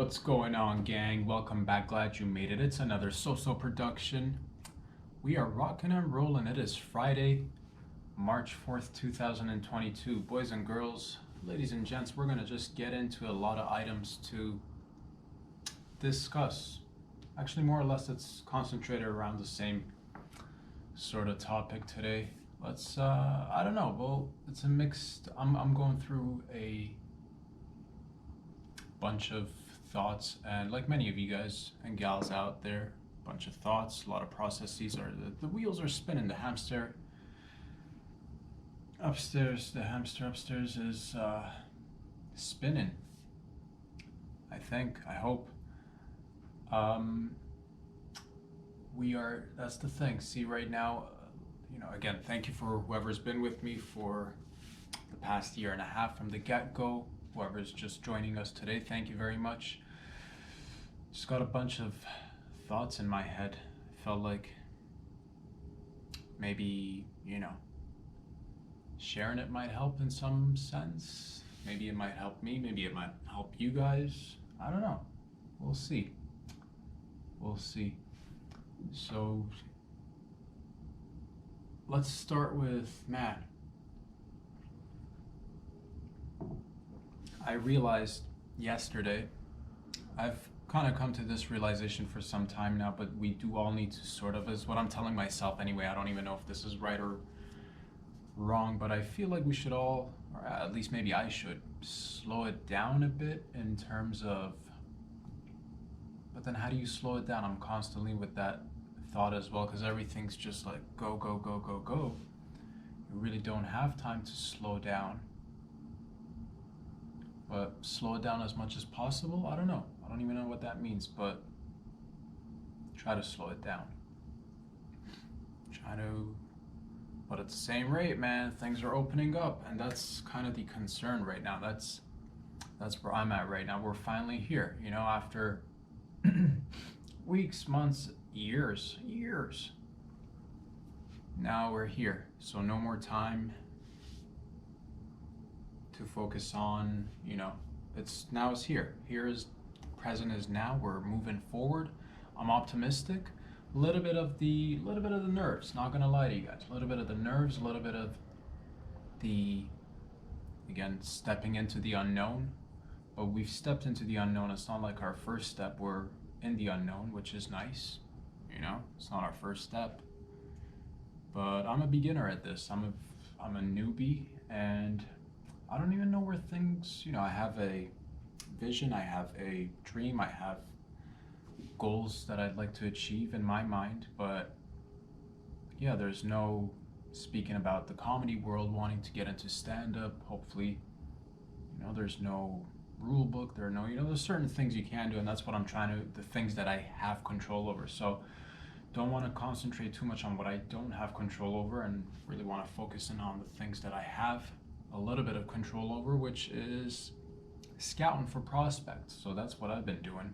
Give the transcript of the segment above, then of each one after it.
What's going on, gang? Welcome back. Glad you made it. It's another So production. We are rocking and rolling. It is Friday, March 4th, 2022. Boys and girls, ladies and gents, we're going to just get into a lot of items to discuss. Actually, more or less, it's concentrated around the same sort of topic today. I don't know. Well, it's a mixed. I'm going through a bunch of thoughts, and like many of you guys and gals out there, a bunch of thoughts, a lot of processes. The wheels are spinning. The hamster upstairs is spinning. I think. I hope. That's the thing. See, right now, again, thank you for whoever's been with me for the past year and a half from the get-go. Whoever's just joining us today, thank you very much. Just got a bunch of thoughts in my head. Felt like maybe, sharing it might help in some sense. Maybe it might help me, maybe it might help you guys. I don't know. We'll see. So let's start with Matt. I realized yesterday, I've kind of come to this realization for some time now, but we do all need to sort of, is what I'm telling myself anyway. I don't even know if this is right or wrong, but I feel like we should all, or at least maybe I should, slow it down a bit in terms of, but then how do you slow it down? I'm constantly with that thought as well, because everything's just like go, go, go, go, go. You really don't have time to slow down. But slow it down as much as possible? I don't know. I don't even know what that means, but try to slow it down. But at the same rate, man, things are opening up, and that's kind of the concern right now. That's where I'm at right now. We're finally here, after weeks, months, years. Now we're here, so no more time to focus on, it's here. Here is present is now. We're moving forward. I'm optimistic. A little bit of the nerves, not gonna lie to you guys. A little bit of the nerves, a little bit of the, again, stepping into the unknown. But we've stepped into the unknown. It's not like our first step. We're in the unknown, which is nice. It's not our first step. But I'm a beginner at this. I'm a newbie, and I don't even know where things, I have a vision, I have a dream, I have goals that I'd like to achieve in my mind, but yeah, there's no speaking about the comedy world, wanting to get into stand-up, hopefully, there's no rule book, there's certain things you can do, and that's what I'm the things that I have control over. So don't want to concentrate too much on what I don't have control over, and really want to focus in on the things that I have a little bit of control over, which is scouting for prospects. So that's what I've been doing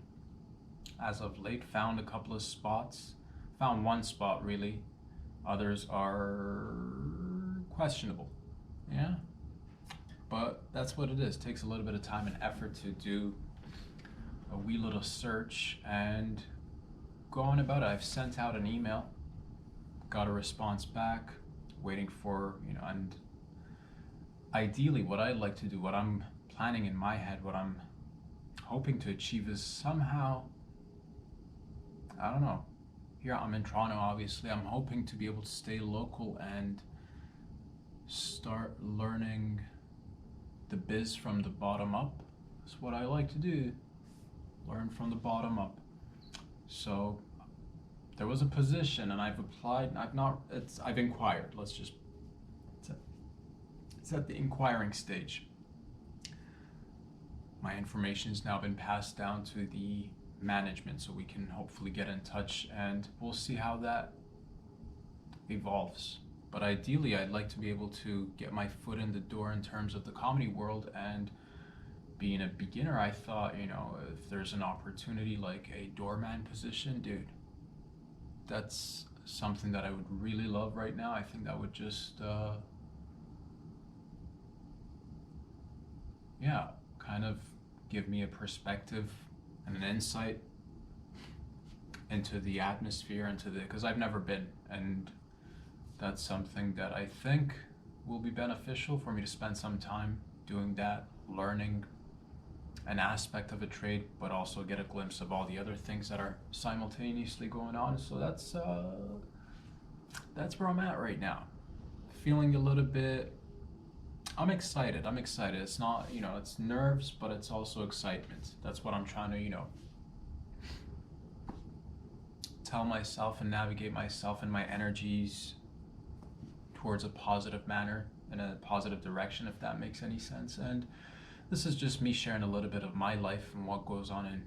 as of late. Found a couple of spots, found one spot really, others are questionable, but that's what it is. It takes a little bit of time and effort to do a wee little search and go on about it. I've sent out an email, got a response back, waiting for, and ideally, what I'd like to do, what I'm planning in my head, what I'm hoping to achieve is somehow, I don't know, here I'm in Toronto, obviously, I'm hoping to be able to stay local and start learning the biz from the bottom up. That's what I like to do, learn from the bottom up. So there was a position, and I've applied, I've inquired, it's at the inquiring stage. My information has now been passed down to the management, so we can hopefully get in touch, and we'll see how that evolves. But ideally, I'd like to be able to get my foot in the door in terms of the comedy world, and being a beginner, I thought, if there's an opportunity like a doorman position, dude, that's something that I would really love right now. I think that would just kind of give me a perspective and an insight into the atmosphere, because I've never been, and that's something that I think will be beneficial for me to spend some time doing that, learning an aspect of a trade, but also get a glimpse of all the other things that are simultaneously going on. So that's where I'm at right now. Feeling a little bit. I'm excited. It's not, it's nerves, but it's also excitement. That's what I'm trying to, tell myself and navigate myself and my energies towards a positive manner, in a positive direction, if that makes any sense. And this is just me sharing a little bit of my life and what goes on in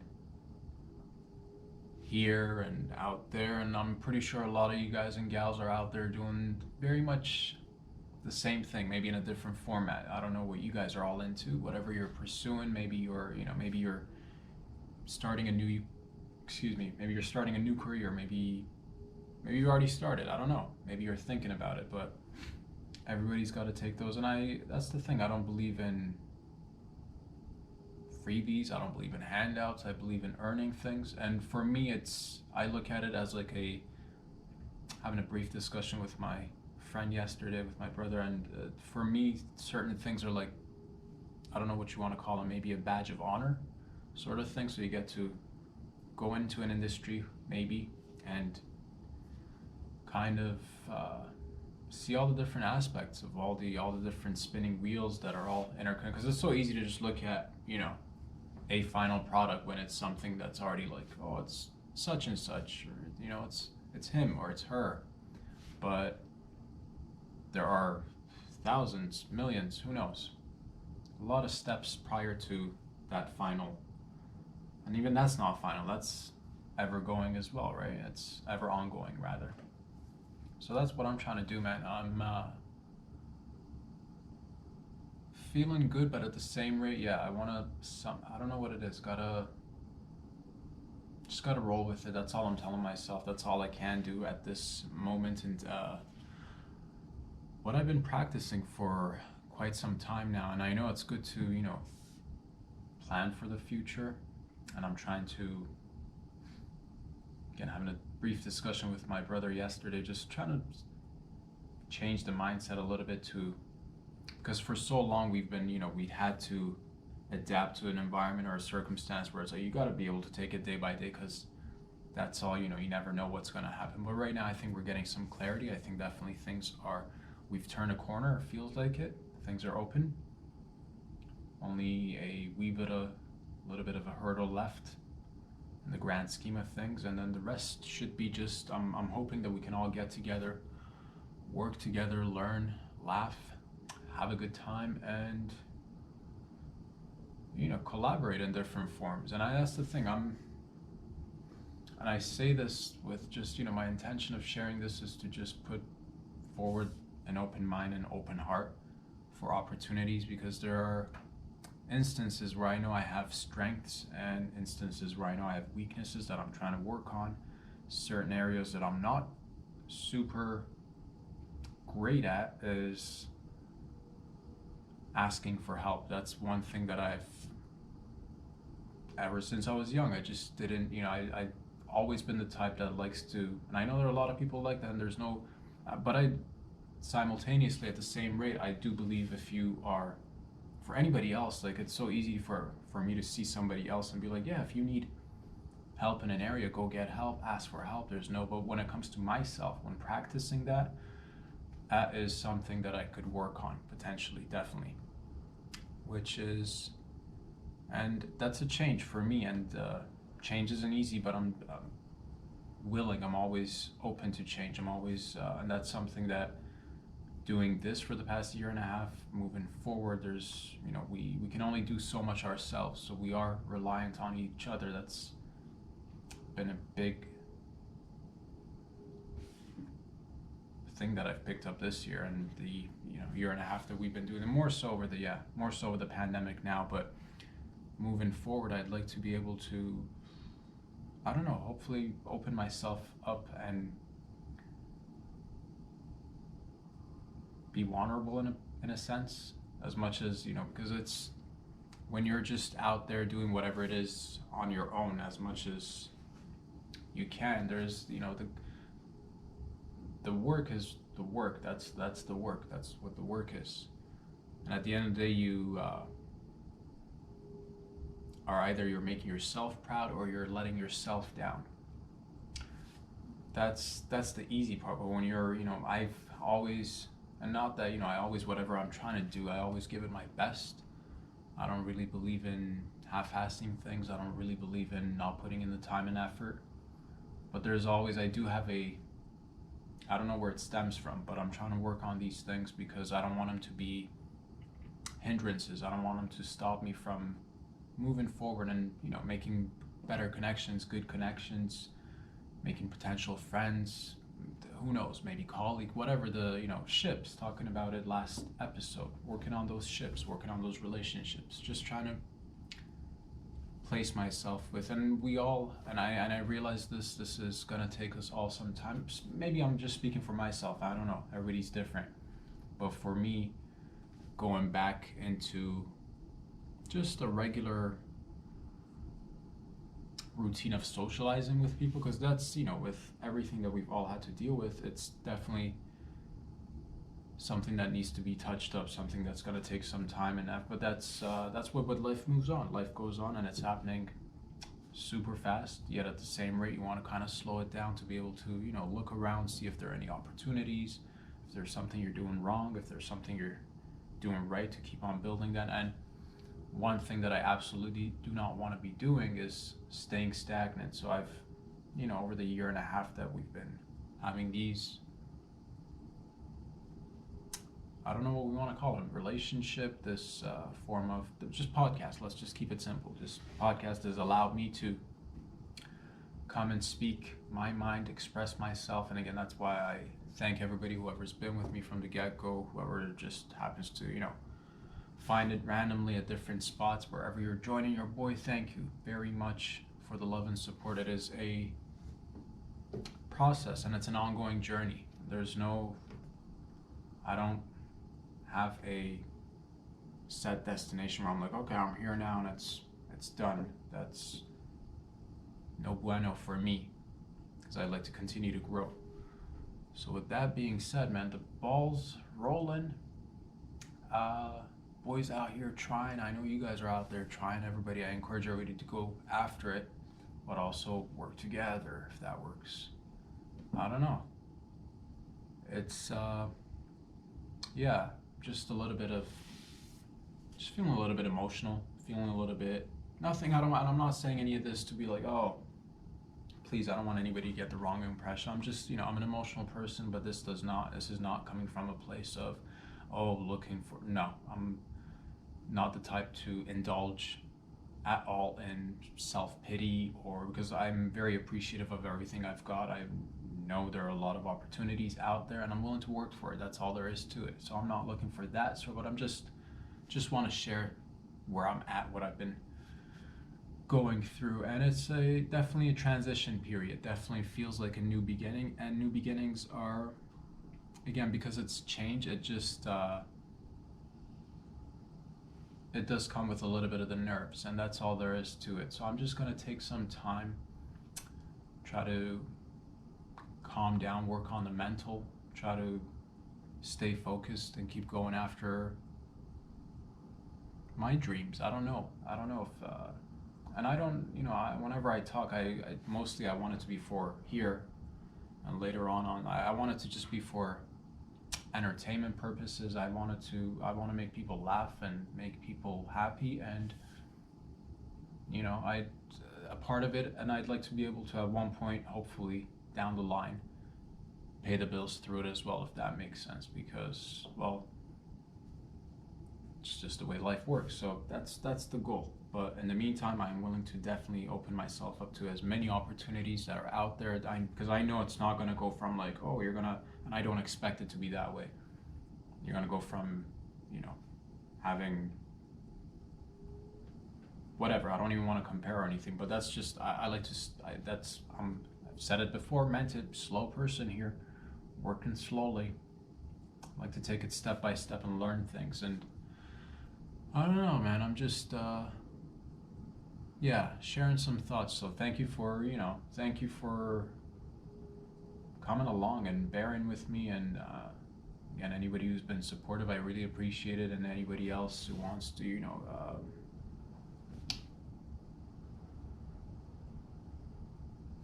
here and out there. And I'm pretty sure a lot of you guys and gals are out there doing very much the same thing, maybe in a different format. I don't know what you guys are all into, whatever you're pursuing. Maybe you're starting a new, maybe you're starting a new career. Maybe you already started. I don't know. Maybe you're thinking about it, but everybody's got to take those. And that's the thing. I don't believe in freebies. I don't believe in handouts. I believe in earning things. And for me, I look at it as like having a brief discussion with my friend yesterday, with my brother, and for me, certain things are like, I don't know what you want to call them, maybe a badge of honor sort of thing. So you get to go into an industry maybe and kind of see all the different aspects of all the different spinning wheels that are all interconnected, because it's so easy to just look at a final product when it's something that's already like, oh, it's such and such, or it's him or it's her. But there are thousands, millions, who knows, a lot of steps prior to that final. And even that's not final, that's ever going as well, right? It's ever ongoing, rather. So that's what I'm trying to do, man. I'm feeling good, but at the same rate, yeah, I don't know what it is. Just gotta roll with it. That's all I'm telling myself. That's all I can do at this moment. And what I've been practicing for quite some time now, and I know it's good to, plan for the future. And I'm trying to, again, having a brief discussion with my brother yesterday, just trying to change the mindset a little bit because for so long we've had to adapt to an environment or a circumstance where it's like, you got to be able to take it day by day, because that's all, you never know what's going to happen. But right now, I think we're getting some clarity. I think definitely we've turned a corner. It feels like it. Things are open. Only a little bit of a hurdle left in the grand scheme of things, and then the rest should be just, I'm hoping that we can all get together, work together, learn, laugh, have a good time, and collaborate in different forms. And that's the thing. And I say this with just, my intention of sharing this is to just put forward an open mind and open heart for opportunities, because there are instances where I know I have strengths and instances where I know I have weaknesses that I'm trying to work on, certain areas that I'm not super great at is asking for help. That's one thing that ever since I was young, I just didn't, I've always been the type that likes to, and I know there are a lot of people like that, and there's no, but I simultaneously, at the same rate, I do believe if you are, for anybody else, like, it's so easy for me to see somebody else and be like, yeah, if you need help in an area, go get help, ask for help. But when it comes to myself, when practicing that is something that I could work on potentially, definitely, and that's a change for me. And change isn't easy, but I'm willing. I'm always open to change. I'm always, and that's something that, doing this for the past year and a half, moving forward, there's, we can only do so much ourselves, so we are reliant on each other. That's been a big thing that I've picked up this year, and the year and a half that we've been doing it, more so with the pandemic now. But moving forward, I'd like to be able to, I don't know, hopefully open myself up and be vulnerable in a sense, as much as, because when you're just out there doing whatever it is on your own as much as you can, there's, the work is the work. That's the work. That's what the work is. And at the end of the day, you are either you're making yourself proud or you're letting yourself down. That's the easy part. But when you're, I've always, and not that, I always, whatever I'm trying to do, I always give it my best. I don't really believe in half-assing things. I don't really believe in not putting in the time and effort. But there's always, I do have I don't know where it stems from, but I'm trying to work on these things because I don't want them to be hindrances. I don't want them to stop me from moving forward and, making better connections, good connections, making potential friends, who knows, maybe colleague, whatever the, ships, talking about it last episode, working on those ships, working on those relationships, just trying to place myself with, and we all, and I realize this is gonna take us all some time. Maybe I'm just speaking for myself, I don't know, everybody's different, but for me, going back into just a regular routine of socializing with people, because that's, with everything that we've all had to deal with, it's definitely something that needs to be touched up, something that's going to take some time and effort. But that's what life moves on. Life goes on, and it's happening super fast. Yet at the same rate, you want to kind of slow it down to be able to, look around, see if there are any opportunities, if there's something you're doing wrong, if there's something you're doing right, to keep on building that. And one thing that I absolutely do not want to be doing is staying stagnant. So I've, over the year and a half that we've been having these, I don't know what we want to call them, relationship, this form of just podcast. Let's just keep it simple. Just podcast has allowed me to come and speak my mind, express myself. And again, that's why I thank everybody, whoever's been with me from the get-go, whoever just happens to, find it randomly at different spots, wherever you're joining your boy. Thank you very much for the love and support. It is a process and it's an ongoing journey. I don't have a set destination where I'm like, okay, I'm here now and it's done. That's no bueno for me, because I like to continue to grow. So with that being said, man, the ball's rolling. Boys out here trying. I know you guys are out there trying. Everybody, I encourage everybody to go after it, but also work together if that works. I don't know. It's yeah, just a little bit of, just feeling a little bit emotional, feeling a little bit, I'm not saying any of this to be like, oh, please, I don't want anybody to get the wrong impression. I'm just, I'm an emotional person, but this is not coming from a place of, no, I'm not the type to indulge at all in self-pity, or because I'm very appreciative of everything I've got. I know there are a lot of opportunities out there and I'm willing to work for it. That's all there is to it. So I'm not looking for that. So, but I'm just want to share where I'm at, what I've been going through, and it's definitely a transition period. Definitely feels like a new beginning, and new beginnings are, again, because it's change, it just it does come with a little bit of the nerves, and that's all there is to it. So I'm just going to take some time, try to calm down, work on the mental, try to stay focused and keep going after my dreams. I don't know if and I don't, whenever I talk, I mostly I want it to be for here, and later on I want it to just be for entertainment purposes. I want to make people laugh and make people happy, and a part of it, and I'd like to be able to at one point, hopefully down the line, pay the bills through it as well, if that makes sense, because, well, it's just the way life works. So that's the goal. But in the meantime, I'm willing to definitely open myself up to as many opportunities that are out there, because I know it's not going to go from like, oh, you're going to, and I don't expect it to be that way. You're going to go from, having whatever. I don't even want to compare or anything, but that's just, I like to, I've said it before, meant it, slow person here, working slowly. I like to take it step by step and learn things. And I don't know, man. I'm just, yeah, sharing some thoughts. So thank you for, thank you for coming along and bearing with me. And again, anybody who's been supportive, I really appreciate it. And anybody else who wants to,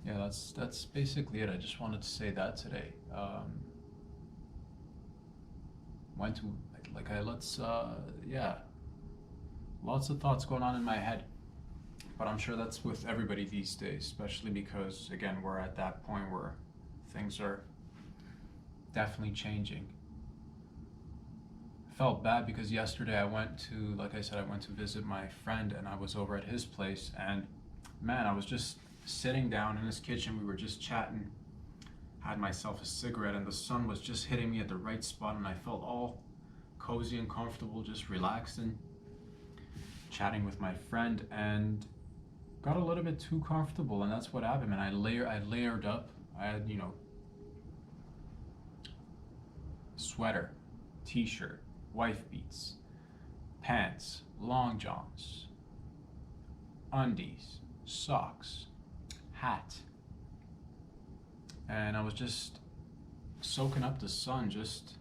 yeah, that's basically it. I just wanted to say that today. Went to like I let's yeah, lots of thoughts going on in my head, but I'm sure that's with everybody these days, especially because again we're at that point where things are definitely changing. I felt bad because yesterday I went to, like I said, I went to visit my friend and I was over at his place, and man, I was just sitting down in his kitchen. We were just chatting, had myself a cigarette, and the sun was just hitting me at the right spot, and I felt all cozy and comfortable, just relaxed and chatting with my friend, and got a little bit too comfortable, and that's what happened. And I layered up. I had, sweater, t-shirt, wife beats, pants, long johns, undies, socks, hat, and I was just soaking up the sun, just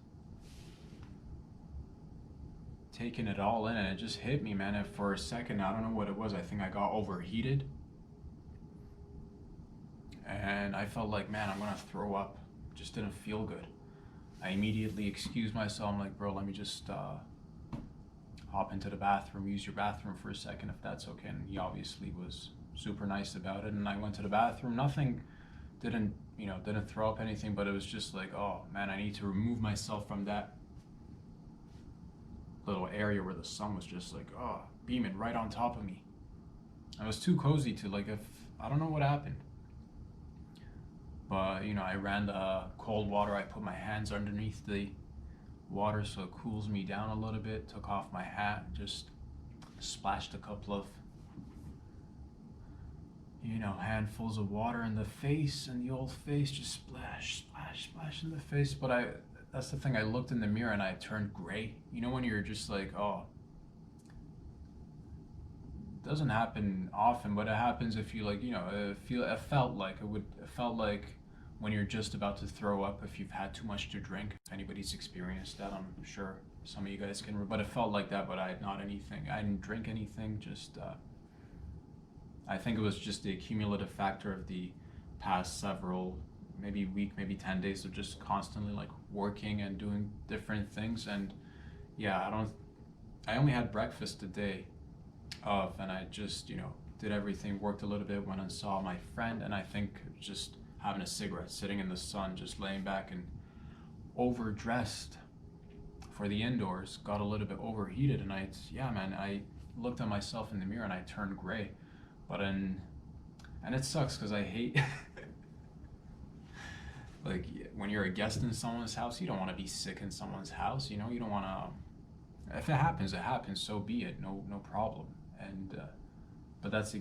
taking it all in, and it just hit me, man. And for a second, I don't know what it was. I think I got overheated, and I felt like, man, I'm gonna throw up. Just didn't feel good. I immediately excused myself. I'm like, bro, let me just hop into the bathroom, use your bathroom for a second, if that's okay. And he obviously was super nice about it. And I went to the bathroom. Nothing, didn't throw up anything, but it was just like, oh man, I need to remove myself from that little area where the sun was just like, oh, beaming right on top of me. I was too cozy to, like, if I don't know what happened, but I ran the cold water. I put my hands underneath the water so it cools me down a little bit. Took off my hat, just splashed a couple of handfuls of water in the face, and the old face just splash, splash, splash in the face. But that's the thing, I looked in the mirror and I turned gray. When you're just like, oh, it doesn't happen often, but it happens if you it felt like when you're just about to throw up, if you've had too much to drink. If anybody's experienced that, I'm sure some of you guys can, but it felt like that, but I didn't drink anything, just I think it was just the accumulative factor of the past several, maybe week, maybe 10 days of just constantly like working and doing different things. And yeah, I only had breakfast the day of, and I just, did everything, worked a little bit, went and saw my friend, and I think just having a cigarette, sitting in the sun, just laying back, and overdressed for the indoors, got a little bit overheated, and I looked at myself in the mirror and I turned gray. And it sucks because I hate like when you're a guest in someone's house, you don't want to be sick in someone's house. You don't want to. If it happens, it happens. So be it. No problem. And but that's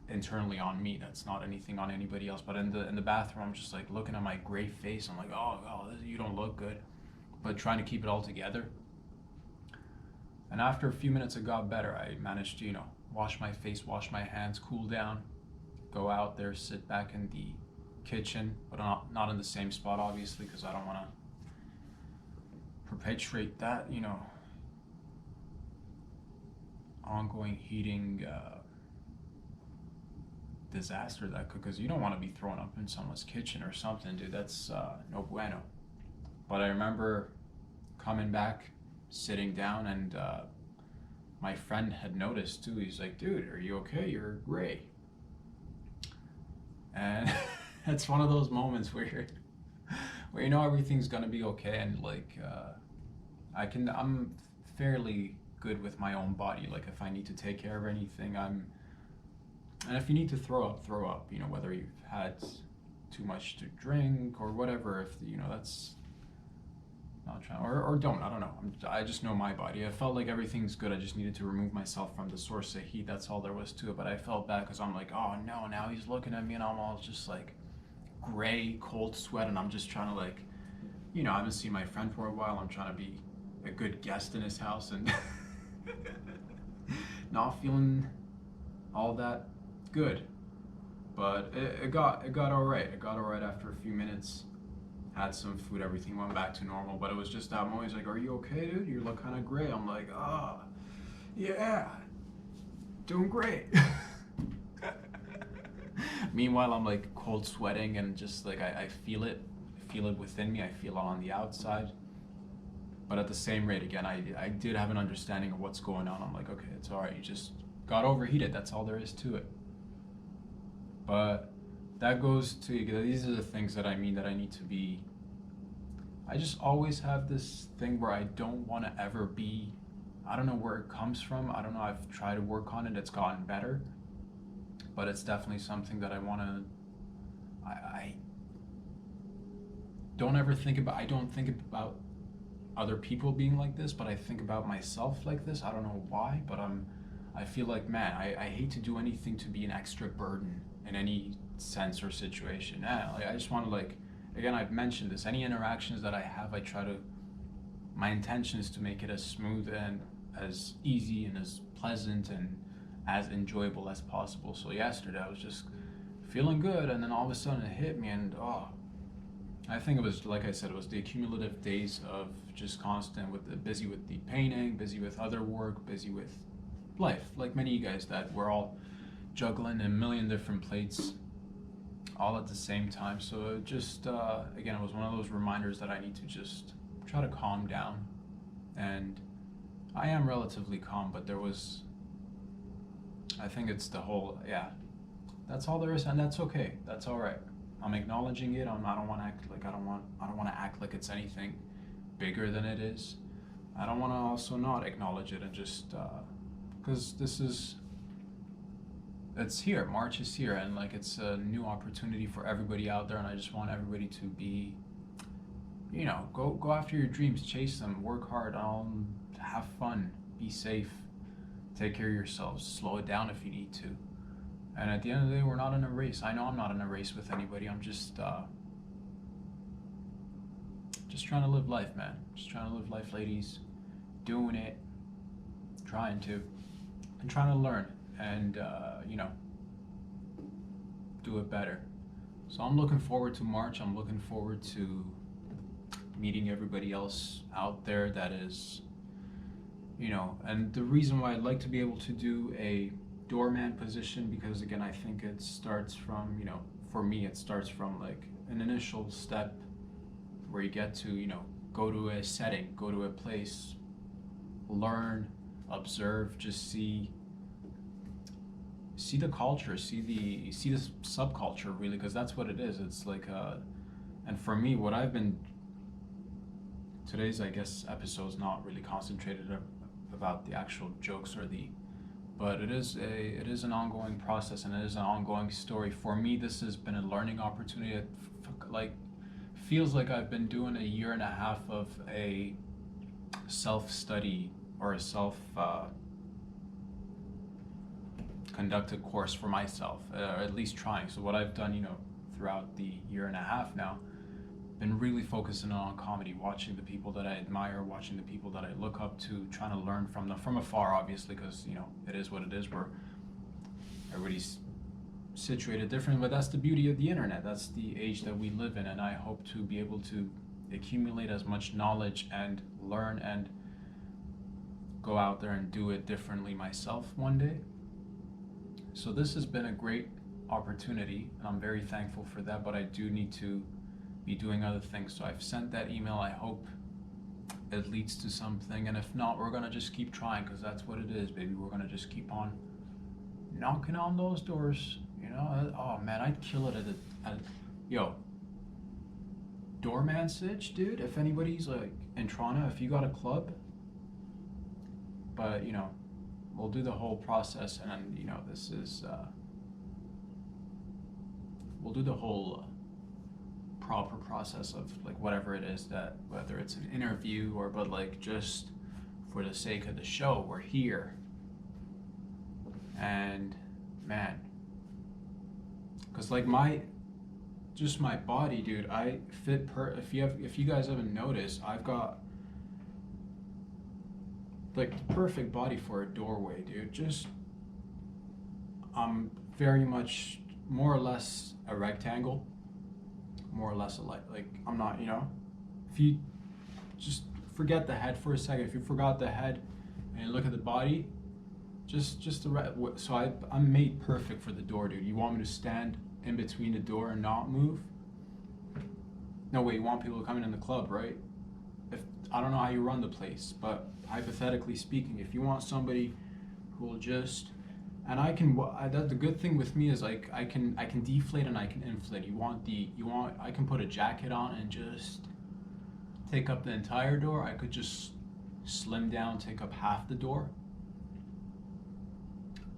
internally on me. That's not anything on anybody else. But in the bathroom, I'm just like looking at my gray face. I'm like, oh, you don't look good. But trying to keep it all together. And after a few minutes, it got better. I managed to, wash my face, wash my hands, cool down, go out there, sit back in the kitchen, but not in the same spot, obviously, because I don't want to perpetuate that, ongoing heating disaster that could, because you don't want to be thrown up in someone's kitchen or something, dude. That's no bueno. But I remember coming back, sitting down, and my friend had noticed too. He's like, dude, are you okay? You're gray. And it's one of those moments where everything's gonna be okay, and like I'm fairly good with my own body. Like if I need to take care of anything, and if you need to throw up, whether you've had too much to drink or whatever, if that's not trying, or don't, I don't know. I just know my body. I felt like everything's good. I just needed to remove myself from the source of heat. That's all there was to it. But I felt bad because I'm like, oh no, now he's looking at me, and I'm all just like gray, cold sweat, and I'm just trying to, like, I haven't seen my friend for a while. I'm trying to be a good guest in his house and not feeling all that good. But it got all right. It got all right after a few minutes. Had some food, everything went back to normal. But it was just that moment. He's like, "Are you okay, dude? You look kind of gray." I'm like, "Ah, yeah, doing great." Meanwhile, I'm like cold sweating and just like I feel it within me. I feel it on the outside. But at the same rate, again, I did have an understanding of what's going on. I'm like, okay, it's all right. You just got overheated. That's all there is to it. But that goes to, these are the things that I mean that I need to be. I just always have this thing where I don't want to ever be, I don't know where it comes from. I don't know. I've tried to work on it. It's gotten better. But it's definitely something that I want to, I don't ever think about, I don't think about other people being like this, but I think about myself like this. I don't know why, but I feel like, man, I hate to do anything to be an extra burden in any sense or situation. Like, I just want to, like, again, I've mentioned this, any interactions that I have, I try to, my intention is to make it as smooth and as easy and as pleasant and as enjoyable as possible. So yesterday I was just feeling good, and then all of a sudden it hit me, and I think it was, like I said, it was the accumulative days of just constant busy with the painting, busy with other work, busy with life, like many of you guys, that we're all juggling a million different plates all at the same time. So it just, again, it was one of those reminders that I need to just try to calm down. And I am relatively calm, but there was, I think it's the whole, yeah, that's all there is, and that's okay. That's all right. I'm acknowledging it. I don't want to act like I don't want to act like it's anything bigger than it is. I don't want to also not acknowledge it and just because it's here. March is here, and like it's a new opportunity for everybody out there, and I just want everybody to be, go after your dreams, chase them, work hard, have fun, be safe, take care of yourselves, slow it down if you need to. And at the end of the day, we're not in a race. I know I'm not in a race with anybody. I'm just trying to live life, man. Just trying to live life, ladies. Doing it, trying to, and trying to learn and, do it better. So I'm looking forward to March. I'm looking forward to meeting everybody else out there that is, and the reason why I'd like to be able to do a doorman position, because again, I think it starts from, for me, it starts from like an initial step where you get to, go to a setting, go to a place, learn, observe, just see the culture, see the subculture, really, because that's what it is. It's like and for me, what I've been, today's, I guess, episode's not really concentrated about the actual jokes but it is an ongoing process, and it is an ongoing story. For me, this has been a learning opportunity. It feels like I've been doing a year and a half of a self-study or a conducted course for myself, or at least trying. So what I've done, throughout the year and a half now, been really focusing on comedy, watching the people that I admire, watching the people that I look up to, trying to learn from them from afar, obviously, because it is what it is. Where everybody's situated differently, but that's the beauty of the internet. That's the age that we live in, and I hope to be able to accumulate as much knowledge and learn and go out there and do it differently myself one day. So this has been a great opportunity, and I'm very thankful for that, but I do need to be doing other things. So I've sent that email. I hope it leads to something, and if not, we're gonna just keep trying, because that's what it is, baby. We're gonna just keep on knocking on those doors. Oh man, I'd kill it at doorman sitch, dude. If anybody's like in Toronto, if you got a club, but we'll do the whole process, and this is we'll do the whole proper process of like whatever it is, that whether it's an interview or, but like just for the sake of the show, we're here. And man, because like my body, dude, I fit if you guys haven't noticed, I've got like the perfect body for a doorway, dude. Just I'm very much more or less a rectangle, more or less a like I'm not, you know. If you just forget the head for a second, if you forgot the head and you look at the body, just the so I'm made perfect for the door, dude. You want me to stand in between the door and not move? No way. You want people to come in the club, right? If I don't know how you run the place, but hypothetically speaking, if you want somebody who will just and I can that the good thing with me is like I can deflate and I can inflate. I can put a jacket on and just take up the entire door. I could just slim down, take up half the door.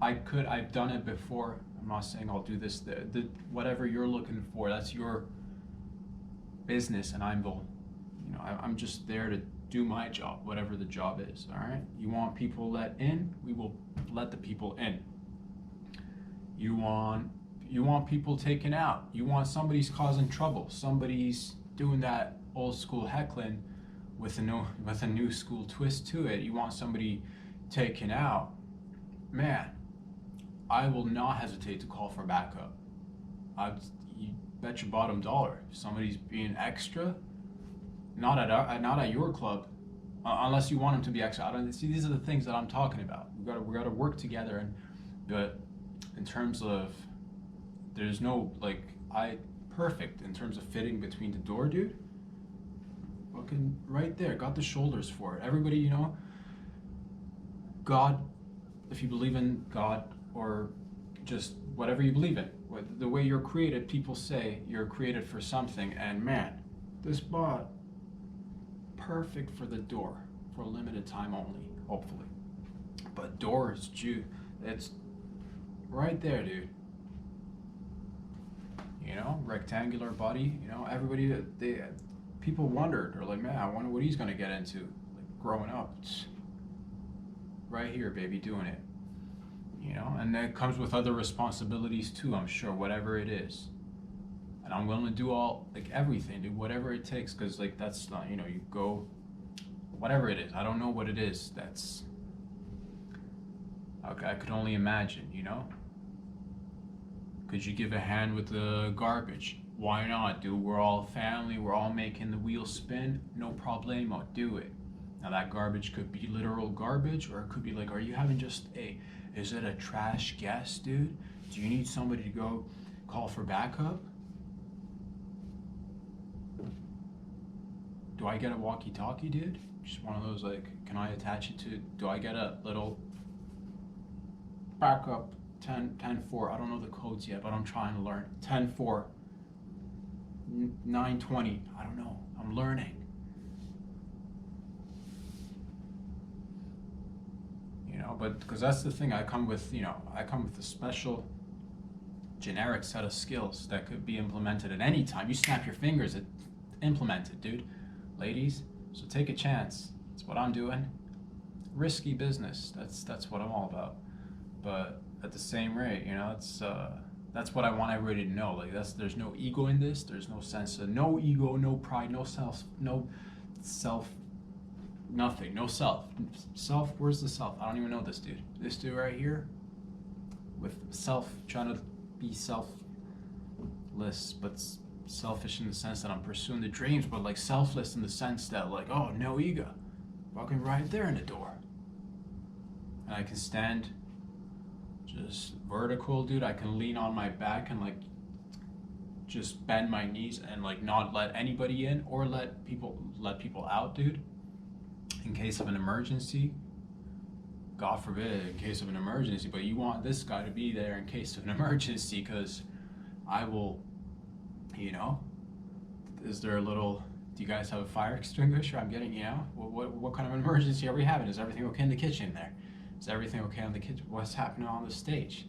I've done it before. I'm not saying I'll do this. The whatever you're looking for, that's your business, and I'm just there to do my job, whatever the job is. All right. You want people let in, we will let the people in. You want people taken out. You want somebody's causing trouble. Somebody's doing that old school heckling with a new school twist to it. You want somebody taken out. Man, I will not hesitate to call for backup. You bet your bottom dollar. If somebody's being extra, not at your club, unless you want them to be extra. These are the things that I'm talking about. We gotta work together, but in terms of there's no perfect in terms of fitting between the door, dude. Fucking right there, got the shoulders for it. Everybody, you know, God, if you believe in God or just whatever you believe in, the way you're created, people say you're created for something, and man, this spot perfect for the door for a limited time only, hopefully. But doors, it's right there, dude. You know, rectangular body. You know, people wondered, or like, man, I wonder what he's gonna get into. Like growing up, it's right here, baby, doing it. You know, and that comes with other responsibilities too, I'm sure, whatever it is. And I'm willing to do everything, do whatever it takes, because that's not, you know, you go, whatever it is. I don't know what it is. That's, okay, I could only imagine, you know. Could you give a hand with the garbage? Why not, dude? We're all family. We're all making the wheel spin. No problemo. Do it. Now that garbage could be literal garbage, or it could be like, are you having is it a trash guest, dude? Do you need somebody to go call for backup? Do I get a walkie-talkie, dude? Just one of those, can I attach it to, do I get a little backup 10-4? I don't know the codes yet, but I'm trying to learn. 10-4, 920, I don't know. I'm learning. You know, but because that's the thing, I come with a special generic set of skills that could be implemented at any time. You snap your fingers, it implemented, dude. Ladies, so take a chance. That's what I'm doing. Risky business. That's what I'm all about. But at the same rate, you know, that's what I want everybody to know. There's no ego in this. There's no sense of no ego, no pride, no self, nothing, no self. Self, where's the self? I don't even know this dude. This dude right here with self, trying to be selfless, but selfish in the sense that I'm pursuing the dreams, but selfless in the sense that oh, no ego. Walking right there in the door. And I can stand just vertical, dude. I can lean on my back and just bend my knees and not let anybody in or let people out, dude. In case of an emergency, God forbid, in case of an emergency, but you want this guy to be there in case of an emergency, because I will, you know, is there do you guys have a fire extinguisher? I'm getting, you know, what kind of emergency are we having? Is everything okay in the kitchen there? Is everything okay in the kitchen? What's happening on the stage?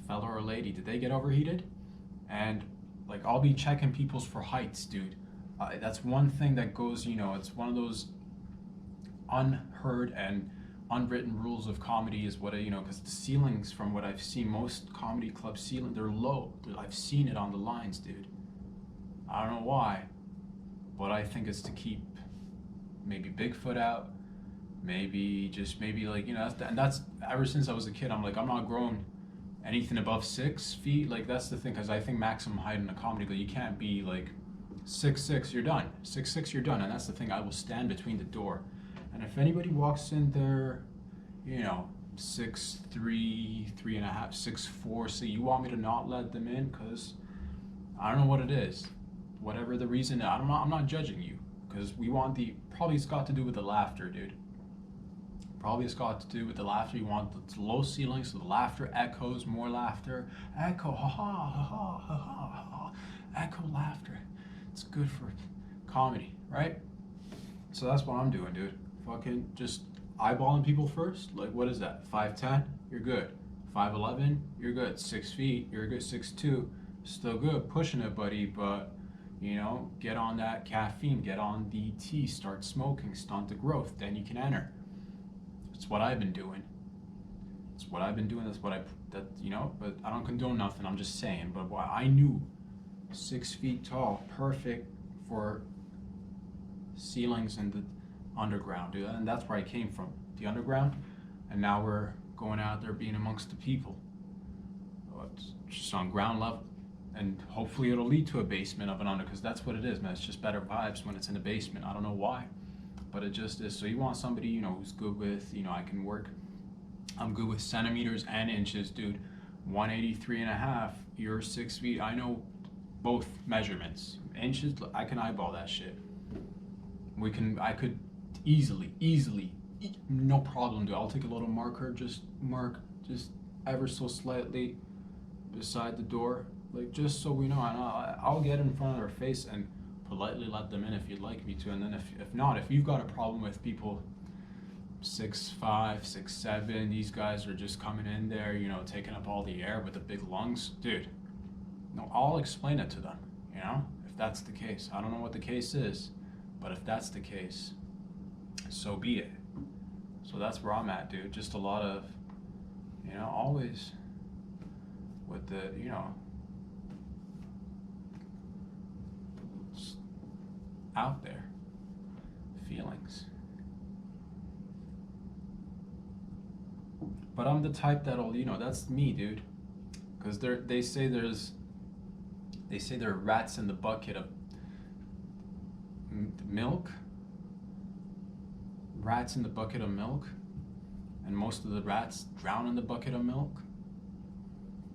The fella or lady, did they get overheated? And I'll be checking people's for heights, dude. That's one thing that goes, you know, it's one of those unheard and unwritten rules of comedy is what, you know, because the ceilings, from what I've seen, most comedy club ceiling, they're low. I've seen it on the lines, dude. I don't know why, but I think it's to keep maybe Bigfoot out, maybe like, and that's ever since I was a kid. I'm like, I'm not growing anything above 6 feet. Like, that's the thing, because I think maximum height in a comedy, like, you can't be like 6'6", you're done. 6'6", you're done. And that's the thing, I will stand between the door. And if anybody walks in there, 6'3", 3.5", 6'4", so you want me to not let them in? Because I don't know what it is. Whatever the reason, I'm not judging you. Because probably it's got to do with the laughter, dude. Probably it's got to do with the laughter. You want the low ceilings, so the laughter echoes, more laughter. Echo, ha ha, ha ha, ha ha, ha. Echo laughter. It's good for comedy, right? So that's what I'm doing, dude. Fucking just eyeballing people first. Like, what is that? 5'10", you're good. 5'11", you're good. 6 feet, you're good. 6'2", still good. Pushing it, buddy, but get on that caffeine, get on the tea, start smoking, stunt the growth, then you can enter. It's what I've been doing. That's what but I don't condone nothing, I'm just saying. But I knew 6 feet tall, perfect for ceilings in the underground, dude. And that's where I came from, the underground. And now we're going out there being amongst the people. It's just on ground level. And hopefully it'll lead to a basement of an under, because that's what it is, man. It's just better vibes when it's in a basement. I don't know why, but it just is. So you want somebody, who's good with, I'm good with centimeters and inches, dude. 183.5, you're 6 feet. I know both measurements. Inches, I can eyeball that shit. I could easily, no problem, dude. I'll take a little marker, just mark, just ever so slightly beside the door. Like, just so we know, and I'll get in front of their face and politely let them in if you'd like me to. And then if not, if you've got a problem with people 6'5", 6'7", these guys are just coming in there, taking up all the air with the big lungs, dude. No, I'll explain it to them, if that's the case. I don't know what the case is, but if that's the case, so be it. So that's where I'm at, dude. Just a lot of, always with the, out there feelings. But I'm the type that'll, that's me, dude. Because they say there are rats in the bucket of milk. Rats in the bucket of milk, and most of the rats drown in the bucket of milk.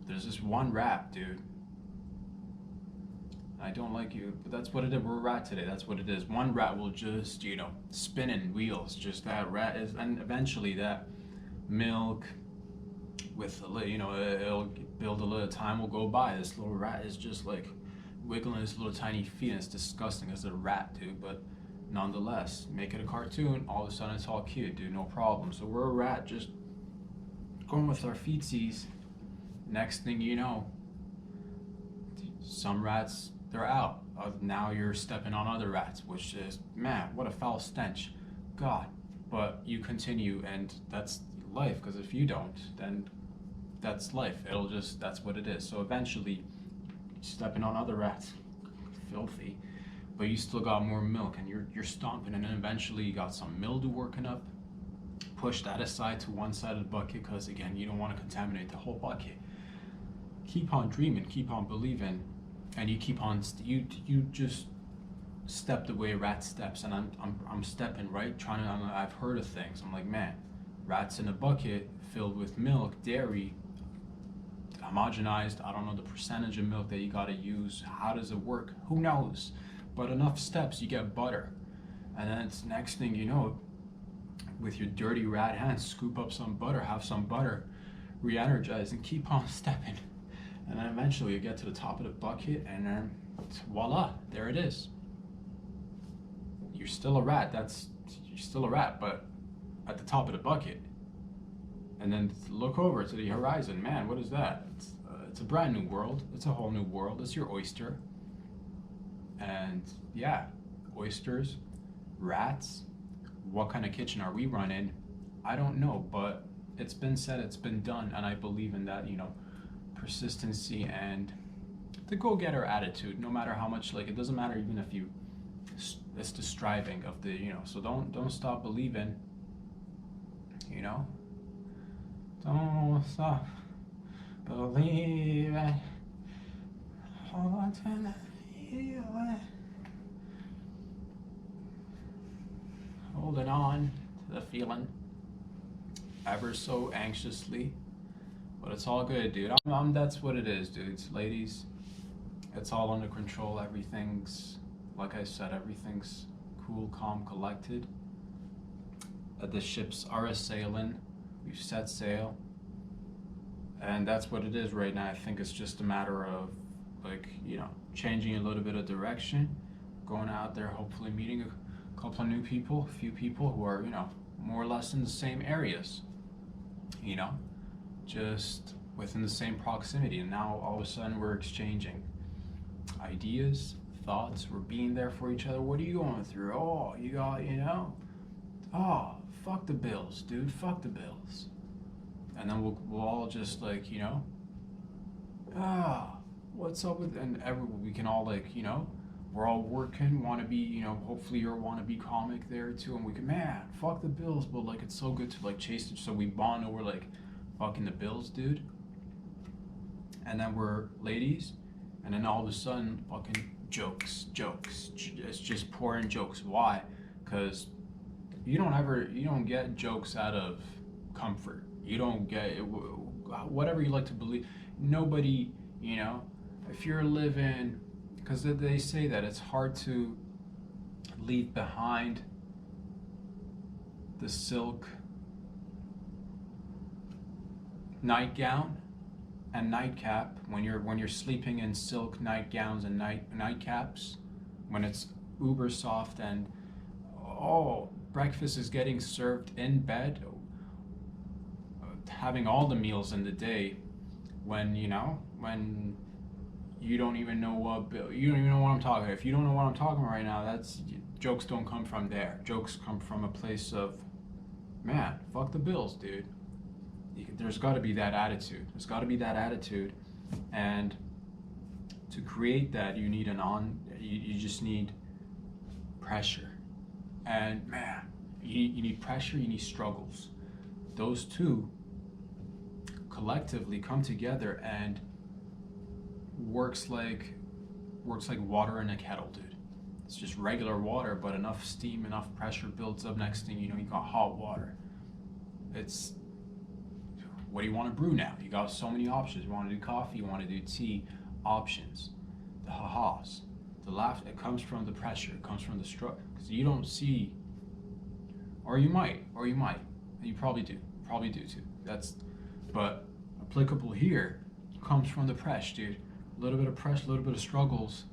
There's this one rat, dude. I don't like you, but that's what it is. We're a rat today. That's what it is. One rat will just, spinning wheels. Just that rat is, and eventually that milk, with it'll build a little time will go by. This little rat is just like wiggling his little tiny feet, and it's disgusting as a rat, dude. But nonetheless, make it a cartoon. All of a sudden, it's all cute, dude. No problem. So we're a rat, just going with our feetsies. Next thing you know, some rats, they're out. Now you're stepping on other rats, which is, man, what a foul stench. God. But you continue, and that's life, because if you don't, then that's life. That's what it is. So eventually, stepping on other rats, filthy, but you still got more milk, and you're stomping, and then eventually you got some mildew working up. Push that aside to one side of the bucket, because again, you don't want to contaminate the whole bucket. Keep on dreaming, keep on believing, and you keep on. You just step the way a rat steps, and I'm stepping right. I've heard of things. I'm like, man, rats in a bucket filled with milk, dairy, homogenized. I don't know the percentage of milk that you got to use. How does it work? Who knows? But enough steps, you get butter, and then it's next thing you know, with your dirty rat hands, scoop up some butter, have some butter, re-energize, and keep on stepping. And then eventually you get to the top of the bucket, and then voila, there it is. You're still a rat. You're still a rat, but at the top of the bucket. And then look over to the horizon. Man, what is that? It's a brand new world. It's a whole new world. It's your oyster. And yeah, oysters, rats. What kind of kitchen are we running? I don't know, but it's been said, it's been done, and I believe in that, persistency and the go-getter attitude. No matter how much, it doesn't matter even if it's the striving of the, so don't stop believing, you know? Don't stop believing. Hold on to the feeling. Holding on to the feeling ever so anxiously. But it's all good, dude. That's what it is, dudes. Ladies, it's all under control. Everything's, like I said, everything's cool, calm, collected. The ships are a-sailing. We've set sail. And that's what it is right now. I think it's just a matter of, like, you know, changing a little bit of direction, going out there, hopefully meeting a couple of new people, a few people who are, you know, more or less in the same areas, you know, just within the same proximity. And now all of a sudden we're exchanging ideas, thoughts, we're being there for each other. What are you going through? Oh, you got, you know, oh, fuck the bills, dude, fuck the bills. And then we'll all just, like, you know, what's up with, and we can all, like, you know, we're all working, want to be, you know, hopefully you're want to be comic there too, and we can, man, fuck the bills, but like it's so good to like chase it, so we bond over like fucking the bills, dude. And then we're ladies, and then all of a sudden fucking jokes, it's just pouring jokes. Why? Because you don't get jokes out of comfort. You don't get whatever you like to believe. Nobody, you know, if you're living, because they say that it's hard to leave behind the silk nightgown and nightcap when you're sleeping in silk nightgowns and nightcaps, when it's uber soft and breakfast is getting served in bed, having all the meals in the day, when you don't even know what I'm talking about. If you don't know what I'm talking about right now, that's jokes don't come from there. Jokes come from a place of, man, fuck the bills, dude. There's got to be that attitude. And to create that, you need you just need pressure. And man, you need pressure, you need struggles. Those two collectively come together and works like water in a kettle, dude. It's just regular water, but enough steam, enough pressure builds up. Next thing you know, you got hot water. It's, what do you want to brew now? You got so many options. You want to do coffee, you want to do tea, options. The ha-has, the laugh, it comes from the pressure, it comes from the struggle. Because you don't see, or you might, you probably do too. But applicable here comes from the press, dude. A little bit of press, a little bit of struggles,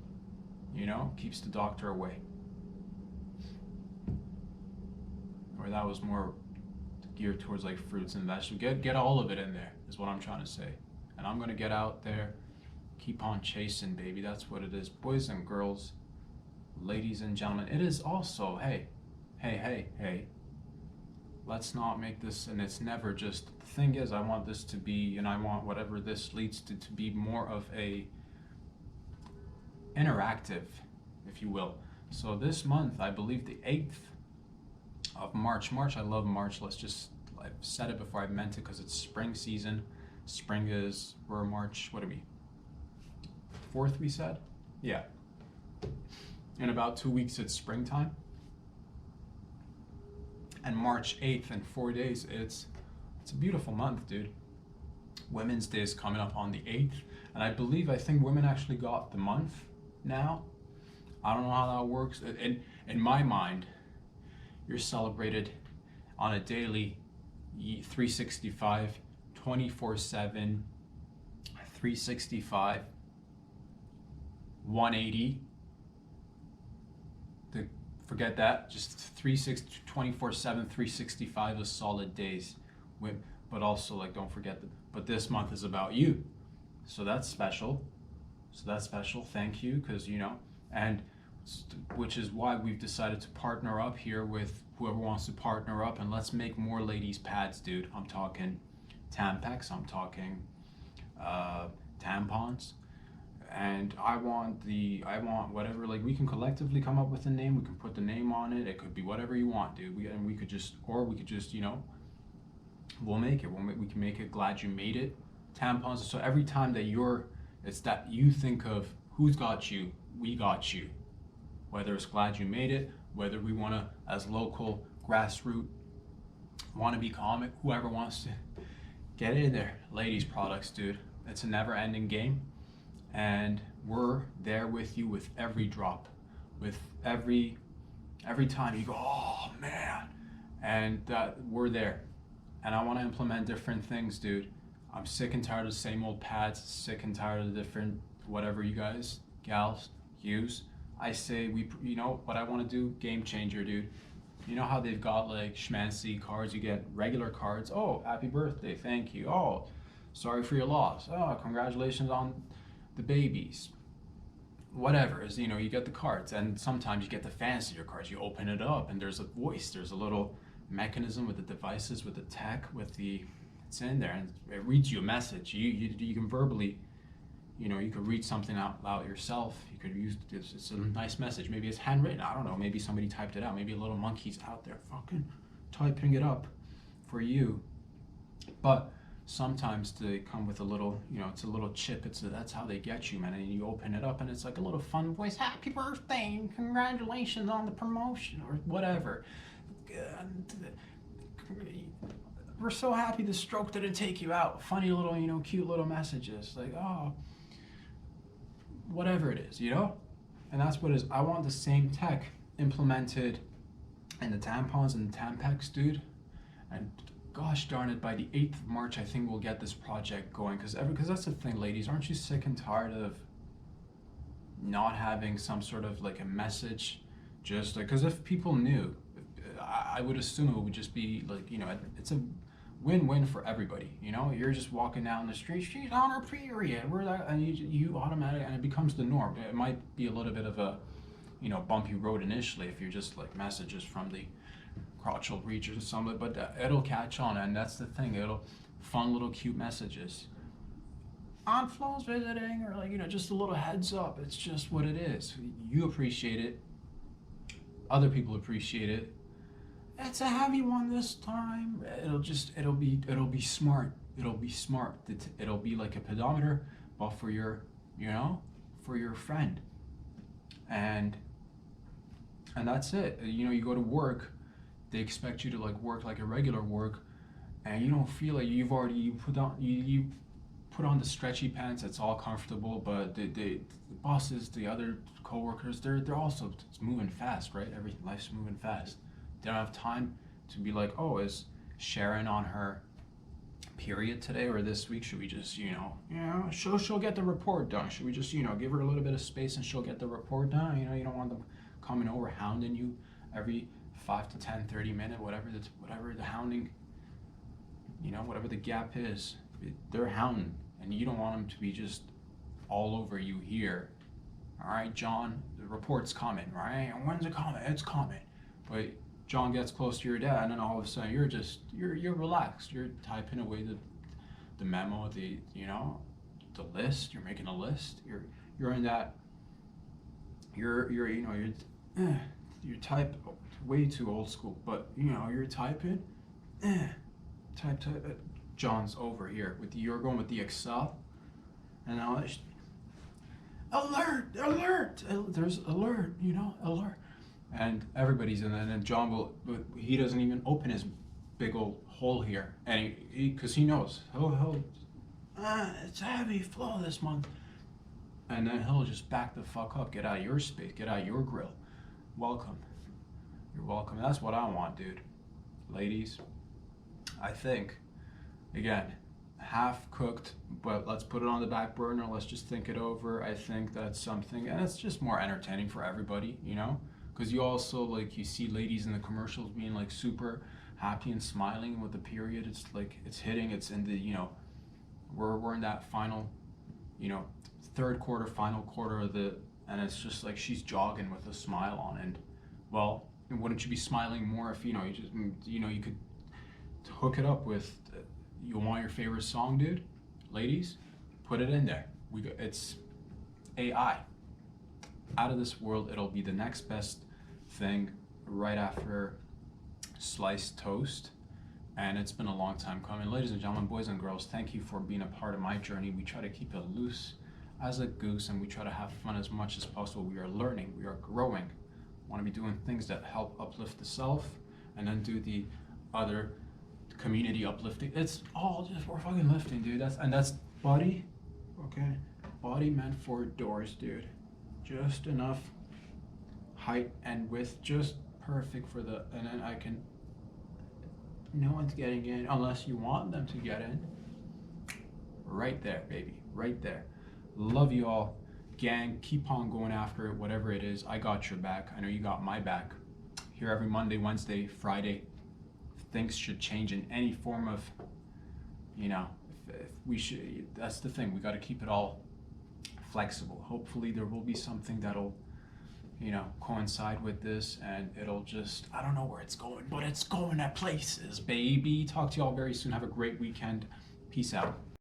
you know, keeps the doctor away. Or that was more geared towards like fruits and vegetables. Get all of it in there is what I'm trying to say. And I'm gonna get out there, keep on chasing, baby. That's what it is, boys and girls, ladies and gentlemen. It is also, hey. Let's not make this, and it's never just, the thing is, I want this to be, and I want whatever this leads to be more of a interactive, if you will. So this month, I believe the 8th of March, I love March, I've said it before, I meant it, because it's spring season. Spring is, we're March, what are we? 4th, we said? Yeah. In about 2 weeks, it's springtime. And March 8th, in 4 days, it's a beautiful month, dude. Women's Day is coming up on the 8th, and I think women actually got the month now. I don't know how that works. In my mind, you're celebrated on a daily 365, 24/7, 365, 180. Forget that, just 24/7, 365 is solid days. But also, like, don't forget that, but this month is about you. So that's special. Thank you, because, you know, and which is why we've decided to partner up here with whoever wants to partner up, and let's make more ladies pads, dude. I'm talking Tampax, I'm talking tampons. And I want whatever, like, we can collectively come up with a name, we can put the name on it, it could be whatever you want, dude. We could just, you know, we'll make it. We can make it glad you made it tampons. So every time that it's that you think of who's got you, we got you. Whether it's glad you made it, whether we want to, as local grassroots wannabe comic, whoever wants to get in there. Ladies products, dude. It's a never-ending game, and we're there with you with every drop, with every time you go, oh man, and we're there. And I want to implement different things, dude. I'm sick and tired of the same old pads, sick and tired of the different whatever you guys, gals, use. I say you know what I want to do? Game changer, dude. You know how they've got like schmancy cards, you get regular cards. Oh, happy birthday, thank you. Oh, sorry for your loss. Oh, congratulations on the babies. Whatever is, you get the cards, and sometimes you get the fancier cards. You open it up and there's a voice, there's a little mechanism with the devices, with the tech, it's in there, and it reads you a message. You can verbally, you could read something out loud yourself. You could use this. It's a nice message. Maybe it's handwritten. I don't know. Maybe somebody typed it out. Maybe a little monkey's out there fucking typing it up for you. But sometimes they come with a little, it's a little chip. That's how they get you, man. And you open it up, and it's like a little fun voice. Happy birthday and congratulations on the promotion or whatever. We're so happy the stroke didn't take you out. Funny little, cute little messages like, oh, whatever it is, And that's what it is. I want the same tech implemented in the tampons and the Tampex, dude. And gosh darn it, by the 8th of March, I think we'll get this project going. Because that's the thing, ladies. Aren't you sick and tired of not having some sort of like a message? Just like, because if people knew, I would assume it would just be like, it's a win-win for everybody. You're just walking down the street, she's on her period, and you automatically, and it becomes the norm. It might be a little bit of a bumpy road initially if you're just like messages from the crotchal breach or something, but it'll catch on. And that's the thing, it'll fun little cute messages on Flo's visiting, or like just a little heads up. It's just what it is. You appreciate it, other people appreciate it. It's a heavy one this time. It'll be smart. It'll be smart. It'll be like a pedometer, but for your, for your friend. And that's it. You go to work, they expect you to like work like a regular work, and you don't feel like you put on the stretchy pants. It's all comfortable, but the bosses, the other coworkers, they're also moving fast, right? Life's moving fast. They don't have time to be like, oh, is Sharon on her period today or this week? Should we just, she'll get the report done. Should we just, give her a little bit of space and she'll get the report done? You don't want them coming over hounding you every 5 to 10, 30 minutes, whatever the hounding, whatever the gap is. They're hounding, and you don't want them to be just all over you here. All right, John, the report's coming, right? And when's it coming? It's coming. But John gets close to your dad, and then all of a sudden you're relaxed. You're typing away the memo, the list. You're making a list. You're in that. You're type way too old school, but you're typing. Type. John's over here you're going with the Excel, and now alert. There's alert. Alert. And everybody's in there, and then John he doesn't even open his big old hole here, and because he knows it's a heavy flow this month, and then he'll just back the fuck up, get out of your space, get out of your grill. You're welcome. That's what I want, dude. Ladies, I think, again, half cooked, but let's put it on the back burner. Let's just think it over. I think that's something, and it's just more entertaining for everybody, because you also you see ladies in the commercials being like super happy and smiling with the period. It's like it's hitting. It's in the we're in that final, third quarter, final quarter of and it's just like she's jogging with a smile on. And well, wouldn't you be smiling more if you just you could hook it up with you want your favorite song, dude? Ladies, put it in there. It's AI. Out of this world. It'll be the next best thing right after sliced toast And it's been a long time coming. Ladies and gentlemen, boys and girls, thank you for being a part of my journey. We try to keep it loose as a goose, and we try to have fun as much as possible. We are learning, we are growing. Want to be doing things that help uplift the self, and then do the other community uplifting. It's all just, we're fucking lifting, dude. That's body, okay? Body meant for doors, dude. Just enough height and width, just perfect for the, and then I can, no one's getting in unless you want them to get in. Right there, baby, right there. Love you all. Gang, keep on going after it, whatever it is. I got your back. I know you got my back. Here every Monday, Wednesday, Friday. Things should change in any form of, you know, if we should, that's the thing. We got to keep it all flexible. Hopefully there will be something that'll, you know, coincide with this, and it'll just, I don't know where it's going, but it's going at places, baby. Talk to y'all very soon. Have a great weekend. Peace out.